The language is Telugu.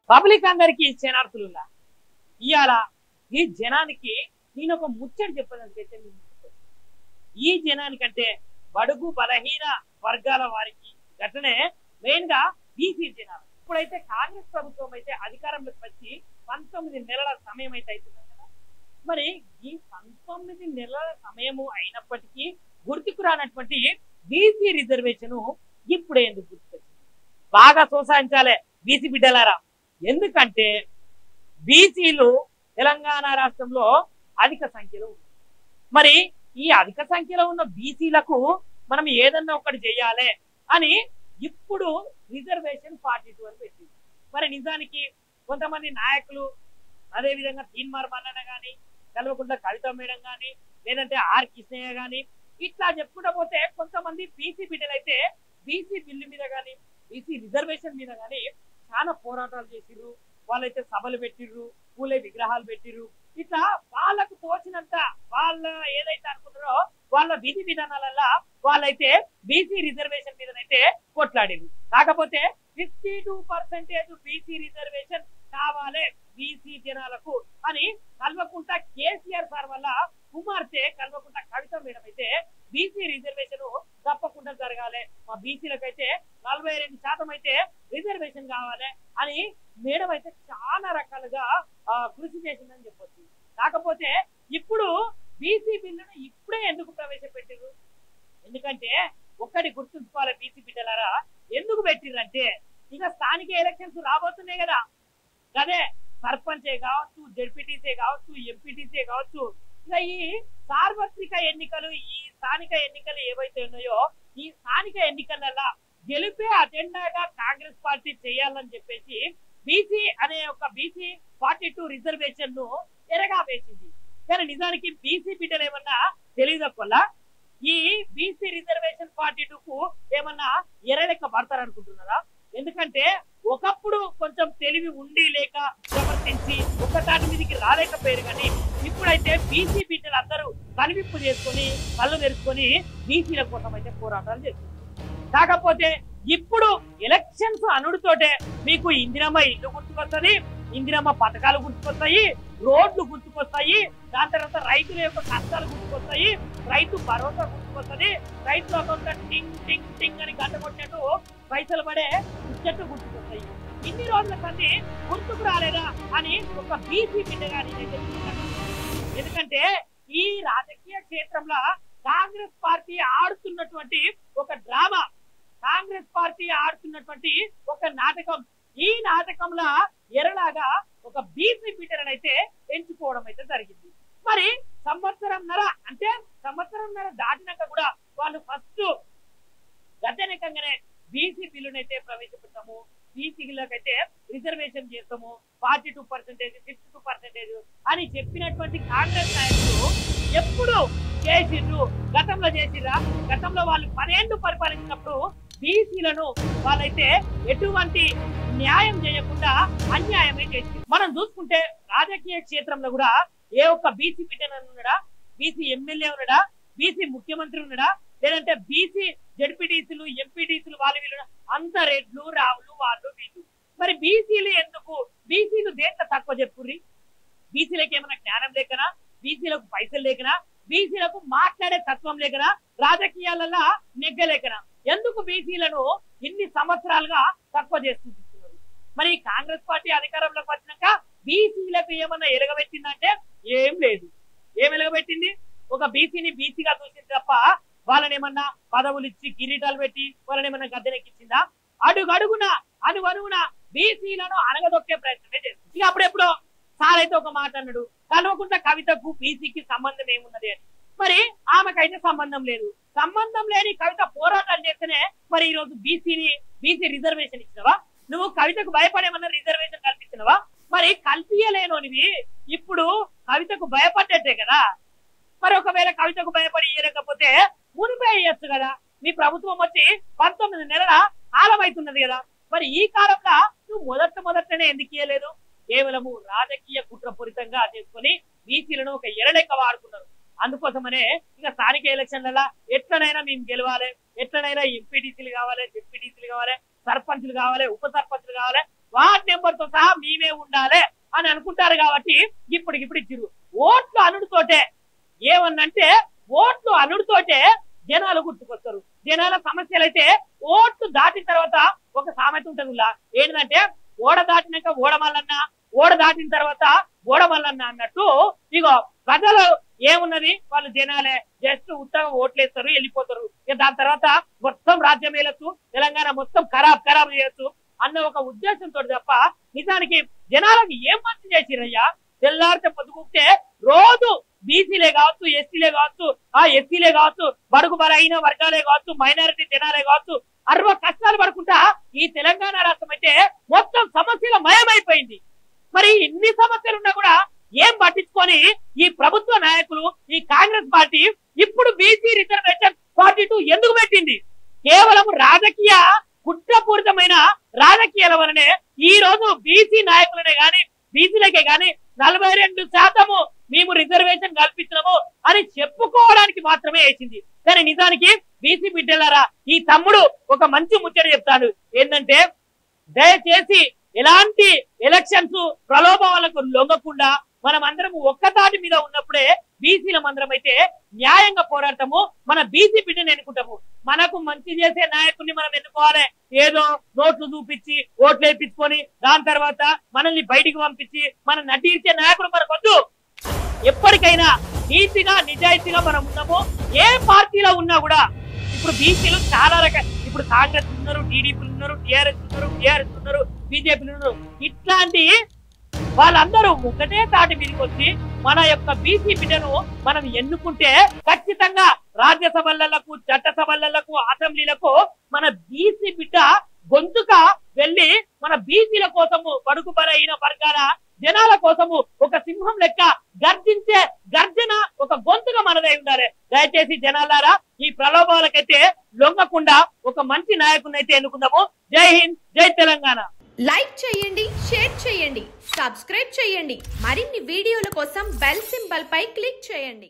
పబ్లిక్ అందరికి శనార్థులులా ఇవాళ ఈ జనానికి నేను ఒక ముచ్చట చెప్పేదానికైతే ఈ జనానికంటే బడుగు బలహీన వర్గాల వారికి గట్లనే మెయిన్ గా బీసీ జనాలు ఇప్పుడైతే కాంగ్రెస్ ప్రభుత్వం అయితే అధికారంలోకి వచ్చి 19 నెలల సమయం అయితే అవుతుంది కదా. మరి ఈ 19 నెలల సమయము అయినప్పటికీ గుర్తుకు రానటువంటి బీసీ రిజర్వేషన్ ఇప్పుడే ఎందుకు గుర్తుకొచ్చింది? బాగా ప్రోత్సహించాలి బీసీ బిడ్డలారా. ఎందుకంటే బీసీలు తెలంగాణ రాష్ట్రంలో అధిక సంఖ్యలో ఉన్నారు. మరి ఈ అధిక సంఖ్యలో ఉన్న బీసీలకు మనం ఏదన్నా ఒకటి చేయాలి అని ఇప్పుడు రిజర్వేషన్ 42 అని పెట్టింది. మరి నిజానికి కొంతమంది నాయకులు అదే విధంగా తీన్మార్ మల్లన్న గాని కల్వకుంట్ల కవిత మేడం గాని లేదంటే ఆర్ కృష్ణయ్య గాని ఇట్లా చెప్పుకుంటూ పోతే కొంతమంది బీసీ బిడ్డలైతే బీసీ బిల్లు మీద గాని బీసీ రిజర్వేషన్ మీద గాని చాలా పోరాటాలు చేసిర్రు. వాళ్ళైతే సభలు పెట్టిర్రు, పూలే విగ్రహాలు పెట్టిర్రు. ఇట్లా వాళ్ళకు తోచినంత వాళ్ళ ఏదైతే అనుకున్నారో వాళ్ళ విధి విధానాలలో వాళ్ళైతే బీసీ రిజర్వేషన్ మీదనైతే కొట్లాడిరు. కాకపోతే 52% బీసీ రిజర్వేషన్ కావాలి బీసీ జనాలకు అని కల్వకుంట్ల కేసీఆర్ సార్ వల్ల కుమార్తె కల్వకుంట్ల కవిత మేడం అయితే బీసీ రిజర్వేషన్ తప్పకుండా జరగాలి, మా బీసీలకైతే 42% అయితే రిజర్వేషన్ కావాలి అని మేడం అయితే చాలా రకాలుగా కృషి చేసిందని చెప్పొచ్చు. కాకపోతే ఇప్పుడు బీసీ బిల్లును ఇప్పుడే ఎందుకు ప్రవేశపెట్టిరు? ఎందుకంటే ఒక్కటి గుర్తుంచుకోవాలి బీసీ బిడ్డలారా, ఎందుకు పెట్టిర్రంటే ఇక స్థానిక ఎలక్షన్స్ రాబోతున్నాయి కదా. అదే సర్పంచే కావచ్చు, జెడ్పీటీసీ కావచ్చు, ఎంపీటీసీ కావచ్చు, ఇక ఈ సార్వత్రిక ఎన్నికలు ఈ స్థానిక ఎన్నికలు ఏవైతే ఉన్నాయో ఈ స్థానిక ఎన్నికలలో గెలిపే అజెండాగా కాంగ్రెస్ పార్టీ చేయాలని చెప్పేసి బీసీ అనే ఒక బీసీ 42 రిజర్వేషన్ ను ఎరగా వేసింది. కానీ నిజానికి బీసీ బిడ్డలు ఏమన్నా తెలియదక్కువల్ల ఈ బీసీ రిజర్వేషన్ 42కు ఏమన్నా ఎరలెక్క పడతారనుకుంటున్నారా? ఎందుకంటే ఒకప్పుడు కొంచెం తెలివి ఉండి లేక ప్రవర్తించి ఒక దాని మీదకి రాలేకపోయారు. కానీ ఇప్పుడైతే బీసీ బిడ్డలు అందరూ కనివిప్పు చేసుకొని కళ్ళు తెరుచుకొని బీసీల కోసం అయితే పోరాటాలు చేస్తున్నారు. కాకపోతే ఇప్పుడు ఎలక్షన్స్ అనుడితోటే మీకు ఇందిరమ్మ ఇల్లు గుర్తుకొస్తుంది, ఇందిరమ్మ పథకాలు గుర్తుకొస్తాయి, రోడ్లు గుర్తుకొస్తాయి, దాని తర్వాత రైతుల యొక్క కష్టాలు గుర్తుకొస్తాయి, రైతు భరోసా గుర్తుకొస్తుంది, రైతుల అకౌంట్ టింగ్ టింగ్ టింగ్ అని గంట కొట్టినట్టు పైసలు పడే చెట్టు గుర్తుకొస్తాయి. ఇన్ని రోజుల కంటే గుర్తుకు రాలేదా అని ఒక బీసీ బిడ్డగా ఎందుకంటే ఈ రాజకీయ క్షేత్రంలో కాంగ్రెస్ పార్టీ ఆడుతున్నటువంటి ఒక డ్రామా, కాంగ్రెస్ పార్టీ ఆడుతున్నటువంటి ఒక నాటకం, ఈ నాటకంలో ఎరలాగా ఒక బీసీ బిడ్డలనైతే ఎంచుకోవడం అయితే జరిగింది. మరి సంవత్సరంన్నర దాటినాక కూడా వాళ్ళు ఫస్ట్ గద్దెనకంగానే బీసీ బిల్లునైతే ప్రవేశపెడతాము, బీసీలకైతే రిజర్వేషన్ చేస్తాము 42%, 52% అని చెప్పినటువంటి కాంగ్రెస్ నాయకులు ఎప్పుడు చేసిండ్రు? గతంలో చేసిరా? గతంలో వాళ్ళు 10 ఏళ్లు పరిపాలించినప్పుడు బీసీలను వాళ్ళైతే ఎటువంటి న్యాయం చేయకుండా అన్యాయమే చేసింది. మనం చూసుకుంటే రాజకీయ క్షేత్రంలో కూడా ఏ ఒక్క బీసీ బిడ్డ ఉన్నాడా, బీసీ ఎమ్మెల్యే ఉన్నాడా, బీసీ ముఖ్యమంత్రి ఉన్నాడా, లేదంటే బీసీ జెడ్పీటీసీలు ఎంపీటీసీలు వాళ్ళు వీళ్ళు అంత రెడ్లు రావులు వాళ్ళు వీళ్ళు. మరి బీసీలు ఎందుకు? బీసీలు దేంట్లో తక్కువ చెప్పుర్రి? బీసీలకు ఏమైనా జ్ఞానం లేకనా, బీసీలకు పైసలు లేకనా, బీసీలకు మాట్లాడే తత్వం లేకనా, రాజకీయాలలో నెగ్గలేకనా? ఎందుకు బీసీలను ఇన్ని సంవత్సరాలుగా తక్కువ చేస్తున్నారు? మరి కాంగ్రెస్ పార్టీ అధికారంలోకి వచ్చినాక బీసీలకు ఏమన్నా ఎలగబెట్టిందంటే ఏం లేదు. ఏం ఎలగబెట్టింది? ఒక బీసీని బీసీగా చూసింది తప్ప వాళ్ళని ఏమన్నా పదవులు ఇచ్చి కిరీటాలు పెట్టి వాళ్ళని ఏమన్నా గద్దెనెక్కించిందా? అడుగడుగున బీసీలను అనగదొక్కే ప్రయత్నమే చేస్తుంది. ఇక అప్పుడెప్పుడో సార్ అయితే ఒక మాట అన్నాడు, కల్వకుంట్ల కవితకు బీసీకి సంబంధం ఏమున్నది అని. మరి ఆమెకైతే సంబంధం లేదు. సంబంధం లేని కవిత పోరాటం చేస్తేనే మరి ఈ రోజు బీసీ రిజర్వేషన్ ఇచ్చినవా? నువ్వు కవితకు భయపడేమన్నా రిజర్వేషన్ కల్పించినవా? మరి కల్పించలేనోనివి ఇప్పుడు కవితకు భయపడ్డట్టే కదా. మరి ఒకవేళ కవితకు భయపడి ఇయ్యలేకపోతే మునిపే ఇయ్యొచ్చు కదా. మీ ప్రభుత్వం వచ్చి 19 నెలల కాలం అవుతున్నది కదా. మరి ఈ కాలంలో నువ్వు మొదటనే ఎందుకు ఇయ్యలేదు? కేవలము రాజకీయ కుట్రపూరితంగా చేసుకొని బీసీలను ఒక ఎరలెక్క వాడుకున్నారు. అందుకోసమనే ఇక స్థానిక ఎలక్షన్లలో ఎట్లనైనా మేము గెలవాలి, ఎట్లనైనా ఎంపీటీసీలు కావాలి, జెడ్పీటీసీలు కావాలి, సర్పంచ్లు కావాలి, ఉప సర్పంచ్లు కావాలి, వార్డ్ నెంబర్ తో సహా మేమే ఉండాలి అని అనుకుంటారు కాబట్టి ఇప్పుడు ఇచ్చిరు. ఓట్లు అనుడితోటే ఏమన్నంటే ఓట్లు అనుడితోటే జనాలు గుర్తుకొస్తారు. జనాల సమస్యలు అయితే ఓట్లు దాటిన తర్వాత ఒక సామెత ఉంటుంది ఏంటంటే ఓడ దాటినాక ఓడమల్లన్న, ఓడ దాటిన తర్వాత ఓడమల్లన్న అన్నట్టు ఇగో ప్రజలు ఏమున్నది వాళ్ళు జనాలే జస్ట్ ఉత్తగా ఓట్లేస్తారు వెళ్ళిపోతారు. దాని తర్వాత మొత్తం రాజ్యం వేయచ్చు, తెలంగాణ మొత్తం ఖరాబ్ చేయొచ్చు అన్న ఒక ఉద్దేశంతో తప్ప నిజానికి జనాలకు ఏం మంచి చేసిరయ్యా. తెల్లారితే పొద్దుకుంటే రోజు బీసీలే కావచ్చు, ఎస్టీలే కావచ్చు, ఎస్సీలే కావచ్చు, బడుగు బలైన వర్గాలే కావచ్చు, మైనారిటీ జనాలే కావచ్చు, కష్టాలు పడుకుంటా ఈ తెలంగాణ రాష్ట్రం అయితే మొత్తం సమస్యల మయమైపోయింది. మరి ఇన్ని సమస్యలు ఉన్నా కూడా ఏం పట్టించుకొని ఈ ప్రభుత్వ నాయకులు ఈ కాంగ్రెస్ పార్టీ ఇప్పుడు బీసీ రిజర్వేషన్ 42 ఎందుకు పెట్టింది? కేవలం రాజకీయ కుట్రపూరితమైన రాజకీయాల వలనే ఈ రోజు బీసీ నాయకులనే గాని బీసీలకే గాని 42% మేము రిజర్వేషన్ కల్పించము అని చెప్పుకోవడానికి మాత్రమే వేసింది. కానీ నిజానికి బీసీ బిడ్డలారా ఈ తమ్ముడు ఒక మంచి ముచ్చట చెప్తాడు. ఏంటంటే దయచేసి ఎలాంటి ఎలక్షన్స్ ప్రలోభాలకు లొంగకుండా మనం అందరం ఒక్కతాటి మీద ఉన్నప్పుడే బీసీల మందరం అయితే న్యాయంగా పోరాడతాము. మన బీసీ బిడ్డను ఎన్నుకుంటాము. మనకు మంచి చేసే నాయకుడిని మనం ఎన్నుకోవాలి. ఏదో నోట్లు చూపించి ఓట్లు వేయించుకొని దాని తర్వాత మనల్ని బయటికి పంపించి మనం నటించే నాయకుడు మనకు వద్దు. ఎప్పటికైనా నీతిగా నిజాయితీగా మనం ఉన్నాము. ఏ పార్టీలో ఉన్నా కూడా ఇప్పుడు బీసీలు చాలా రకాలు, ఇప్పుడు కాంగ్రెస్ ఉన్నారు, టీడీపీ ఉన్నారు, టీఆర్ఎస్ ఉన్నారు, బీజేపీలు ఉన్నారు. ఇట్లాంటి వాళ్ళందరూ ఒకటే తాటి మీదకి వచ్చి మన యొక్క బీసీ బిడ్డను మనం ఎన్నుకుంటే ఖచ్చితంగా రాజ్యసభలకు, చట్టసభలకు, అసెంబ్లీలకు మన బీసీ బిడ్డ గొంతుక వెళ్ళి మన బీసీల కోసము బడుగు బలైన వర్గాల జనాల కోసము ఒక సింహం లెక్క గర్జించే గర్జన ఒక గొంతుగా మనదై ఉండాలి. దయచేసి జనాలారా ఈ ప్రలోభాలకైతే లొంగకుండా ఒక మంచి నాయకుడిని అయితే ఎన్నుకుందాము. జై హింద్, జై తెలంగాణ. లైక్ చేయండి, షేర్ చేయండి, సబ్స్క్రైబ్ చేయండి. మరిన్ని వీడియోల కోసం బెల్ సింబల్ పై క్లిక్ చేయండి.